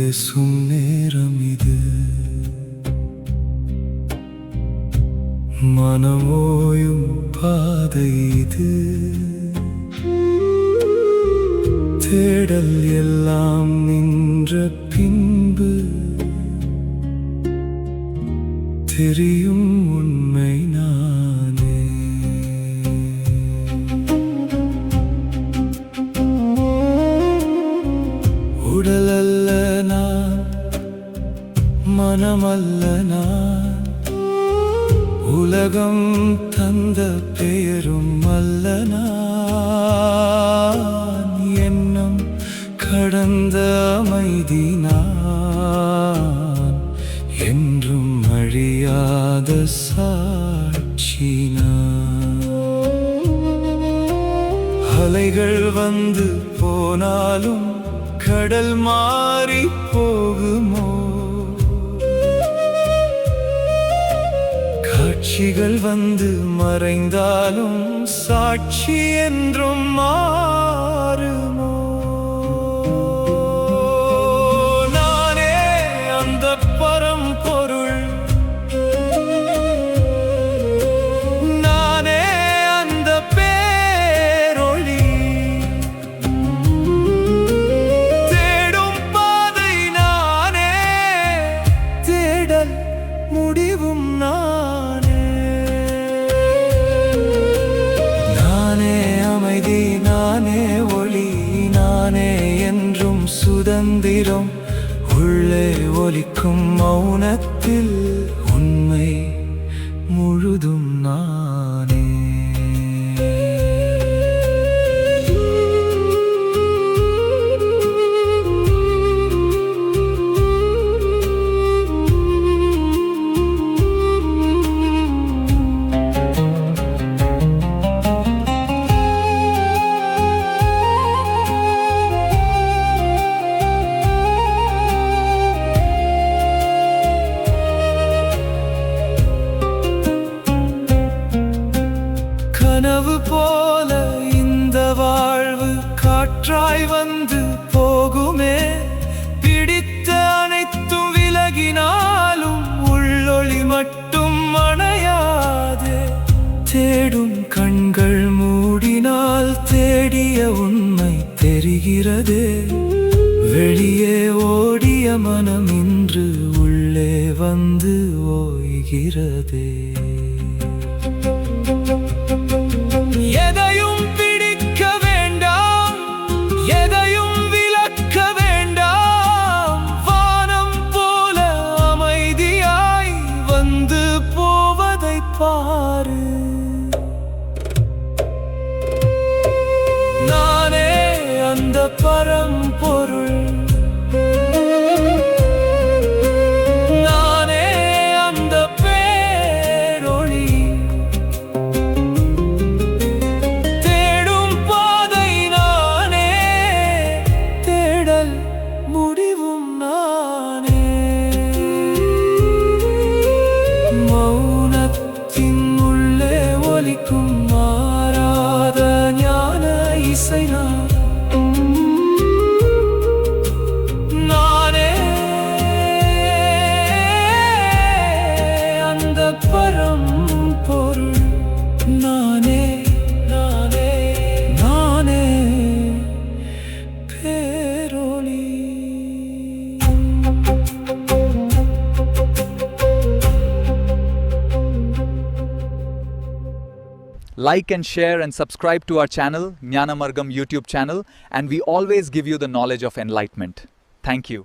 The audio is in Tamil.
பேசும் நேரம் இது, மனமோயும் பாதை இது. தேடல் எல்லாம் நின்ற பின்பு தெரியும் உண்மை நானே. உடலல்ல நான், மனமல்ல நான், உலகம் தந்த பெயரும் அல்ல நான். எண்ணம் கடந்த அமைதி நான், என்றும் அழியாத சாட்சி நான். அலைகள் வந்து போனாலும் கடல் மாறி போகுமோ, காட்சிகள் வந்து மறைந்தாலும் சாட்சி என்றும் மாறுமோ. நானே அந்த பரம்பொருள், நானே அந்த பேரொளி. தேடும் பாதை நானே, தேடல் முடிவும் நானே. நானே அமைதி, நானே ஒளி, நானே என்றும் சுதந்திரம். உள்ளே ஒலிக்கும் மௌனத்தில் உண்மை முழுதும் நானே. கனவு போல இந்த வாழ்வு காற்றாய் வந்து போகுமே. பிடித்த அனைத்தும் விலகினாலும் உள்ளொளி மட்டும் அணையாதே. தேடும் கண்கள் மூடினால் தேடிய உண்மை தெரிகிறதே. வெளியே ஓடிய மனம் இன்று உள்ளே வந்து ஓய்கிறதே. எதையும் பிடிக்க வேண்டாம், எதையும் விலக்க வேண்டாம். வானம் போல அமைதியாய் வந்து போவதை பாரு. நானே அந்த பரம்பொருள், நானே அந்த பேரொளி. முடிவும் நானே. மௌனத்தின் உள்ளே ஒலிக்கும் மாறாத ஞான இசை நான். நானே அந்த பரம்பொருள், நானே நானே நானே பேரொளி. Like and share and subscribe to our channel, Jnanamargam YouTube channel, and we always give you the knowledge of enlightenment. Thank you.